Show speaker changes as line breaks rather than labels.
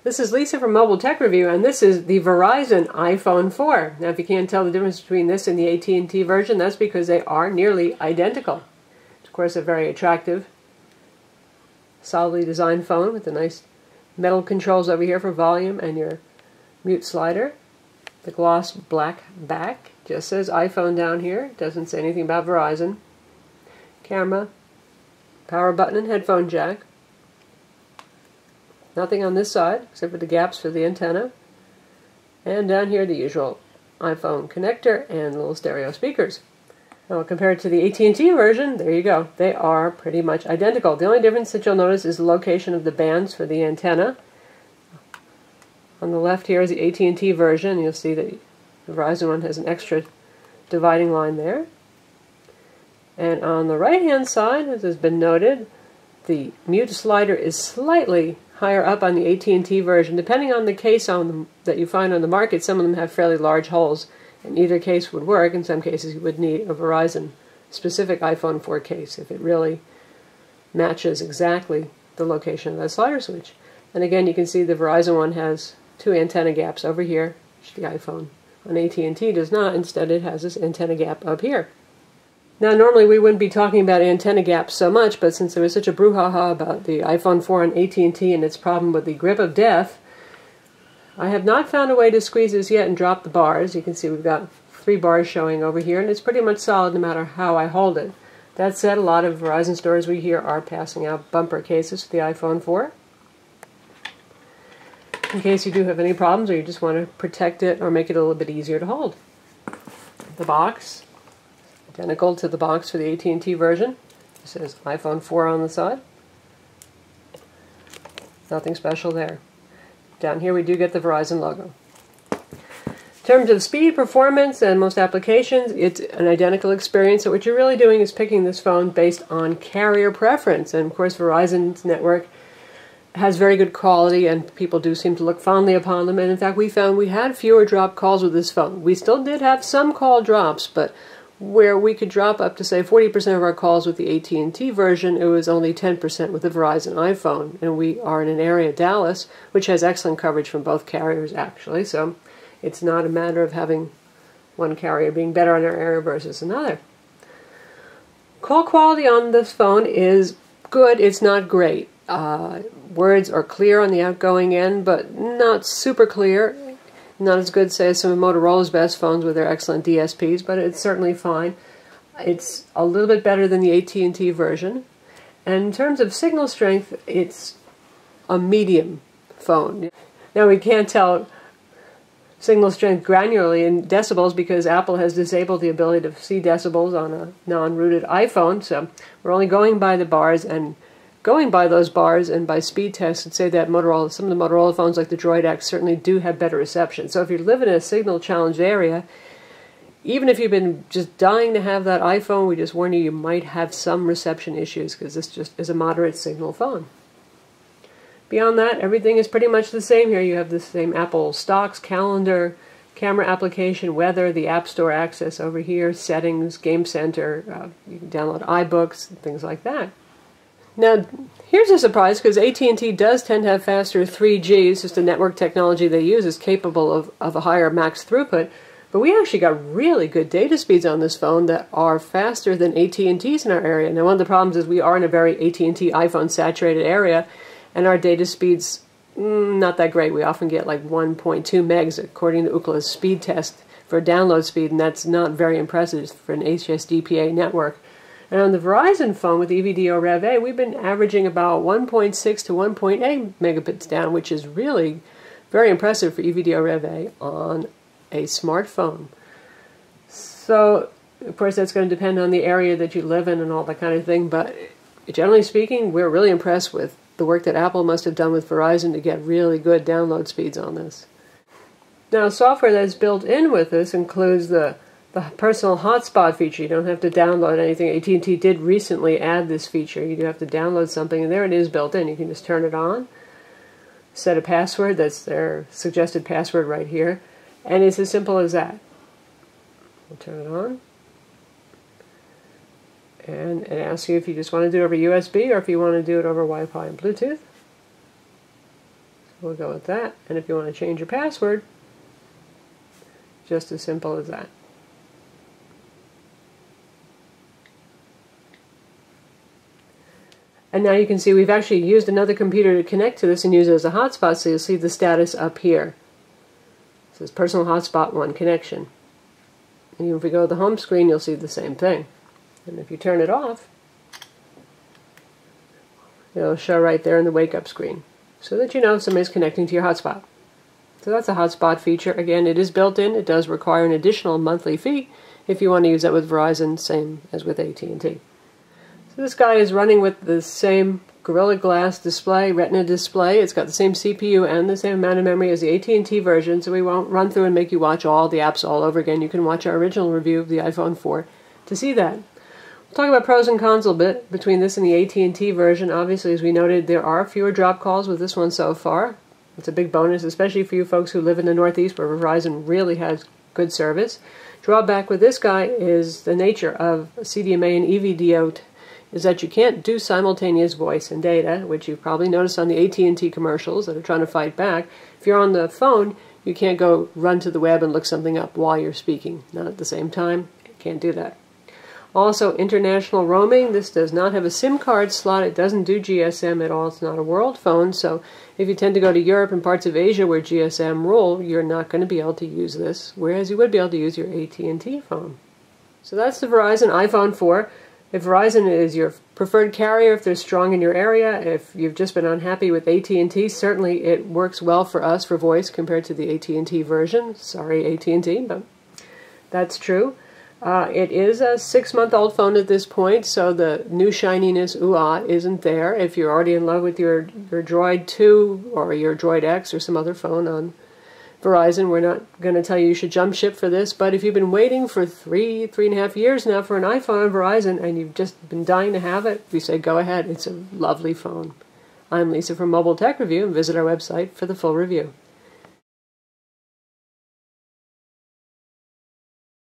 This is Lisa from Mobile Tech Review, and this is the Verizon iPhone 4. Now, if you can't tell the difference between this and the AT&T version, that's because they are nearly identical. It's, of course, a very attractive, solidly designed phone with the nice metal controls over here for volume and your mute slider. The gloss black back just says iPhone down here. It doesn't say anything about Verizon. Camera, power button, and headphone jack. Nothing on this side except for the gaps for the antenna. And down here the usual iPhone connector and little stereo speakers. Now compared to the AT&T version, there you go. They are pretty much identical. The only difference that you'll notice is the location of the bands for the antenna. On the left here is the AT&T version. You'll see that the Verizon one has an extra dividing line there. And on the right hand side, as has been noted, the mute slider is slightly higher up on the AT&T version. Depending on the case that you find on the market, some of them have fairly large holes, and either case would work. In some cases you would need a Verizon specific iPhone 4 case if it really matches exactly the location of that slider switch. And again, you can see the Verizon one has two antenna gaps over here, which the iPhone on AT&T does not. Instead, it has this antenna gap up here. Now, normally we wouldn't be talking about antenna gaps so much, but since there was such a brouhaha about the iPhone 4 on AT&T and its problem with the grip of death, I have not found a way to squeeze this yet and drop the bars. You can see we've got 3 bars showing over here, and it's pretty much solid no matter how I hold it. That said, a lot of Verizon stores we hear are passing out bumper cases for the iPhone 4. In case you do have any problems or you just want to protect it or make it a little bit easier to hold. The box, identical to the box for the AT&T version. It says iPhone 4 on the side. Nothing special there. Down here we do get the Verizon logo. In terms of speed, performance, and most applications, it's an identical experience. So what you're really doing is picking this phone based on carrier preference. And of course Verizon's network has very good quality, and people do seem to look fondly upon them. And in fact, we found we had fewer drop calls with this phone. We still did have some call drops, but where we could drop up to, say, 40% of our calls with the AT&T version, it was only 10% with the Verizon iPhone. And we are in an area, Dallas, which has excellent coverage from both carriers, actually. So it's not a matter of having one carrier being better in our area versus another. Call quality on this phone is good. It's not great. Words are clear on the outgoing end, but not super clear. Not as good, say, as some of Motorola's best phones with their excellent DSPs, but it's certainly fine. It's a little bit better than the AT&T version. And in terms of signal strength, it's a medium phone. Now, we can't tell signal strength granularly in decibels because Apple has disabled the ability to see decibels on a non-rooted iPhone, so we're only going by the bars, and going by those bars and by speed tests, I'd say that Motorola, some of the Motorola phones like the Droid X certainly do have better reception. So if you live in a signal-challenged area, even if you've been just dying to have that iPhone, we just warn you, you might have some reception issues because this just is a moderate signal phone. Beyond that, everything is pretty much the same here. You have the same Apple stocks, calendar, camera application, weather, the App Store access over here, settings, Game Center, you can download iBooks, and things like that. Now, here's a surprise, because AT&T does tend to have faster 3G. It's just the network technology they use is capable of a higher max throughput. But we actually got really good data speeds on this phone that are faster than AT&T's in our area. Now, one of the problems is we are in a very AT&T iPhone saturated area, and our data speeds, not that great. We often get like 1.2 megs, according to Ookla's speed test for download speed, and that's not very impressive for an HSDPA network. And on the Verizon phone with EVDO Rev A, we've been averaging about 1.6 to 1.8 megabits down, which is really very impressive for EVDO Rev A on a smartphone. So, of course, that's going to depend on the area that you live in and all that kind of thing, but generally speaking, we're really impressed with the work that Apple must have done with Verizon to get really good download speeds on this. Now, software that's built in with this includes the personal hotspot feature. You don't have to download anything. AT&T did recently add this feature. You do have to download something, and there it is built in. You can just turn it on, set a password. That's their suggested password right here. And it's as simple as that. We'll turn it on. And it asks you if you just want to do it over USB or if you want to do it over Wi-Fi and Bluetooth. we'll go with that. And if you want to change your password, just as simple as that. And now you can see we've actually used another computer to connect to this and use it as a hotspot, so you'll see the status up here. It says personal hotspot 1 connection. And even if we go to the home screen, you'll see the same thing. And if you turn it off, it'll show right there in the wake up screen, so that you know somebody's connecting to your hotspot. So that's a hotspot feature. Again, it is built in. It does require an additional monthly fee if you want to use that with Verizon, same as with AT&T. So this guy is running with the same Gorilla Glass display, Retina display. It's got the same CPU and the same amount of memory as the AT&T version, so we won't run through and make you watch all the apps all over again. You can watch our original review of the iPhone 4 to see that. We'll talk about pros and cons a little bit between this and the AT&T version. Obviously, as we noted, there are fewer drop calls with this one so far. It's a big bonus, especially for you folks who live in the Northeast where Verizon really has good service. Drawback with this guy is the nature of CDMA and EVDO is that you can't do simultaneous voice and data, which you've probably noticed on the AT&T commercials that are trying to fight back. If you're on the phone, you can't go run to the web and look something up while you're speaking. Not at the same time. You can't do that. Also, international roaming. This does not have a SIM card slot. It doesn't do GSM at all. It's not a world phone, so if you tend to go to Europe and parts of Asia where GSM rule, you're not going to be able to use this, whereas you would be able to use your AT&T phone. So that's the Verizon iPhone 4. If Verizon is your preferred carrier, if they're strong in your area, if you've just been unhappy with AT&T, certainly it works well for us for voice compared to the AT&T version. Sorry, AT&T, but that's true. It is a 6-month-old phone at this point, so the new shininess, ooh-ah, isn't there. If you're already in love with your Droid 2 or your Droid X or some other phone on Verizon, we're not going to tell you should jump ship for this, but if you've been waiting for 3.5 years now for an iPhone on Verizon and you've just been dying to have it, we say go ahead. It's a lovely phone. I'm Lisa from Mobile Tech Review, and visit our website for the full review.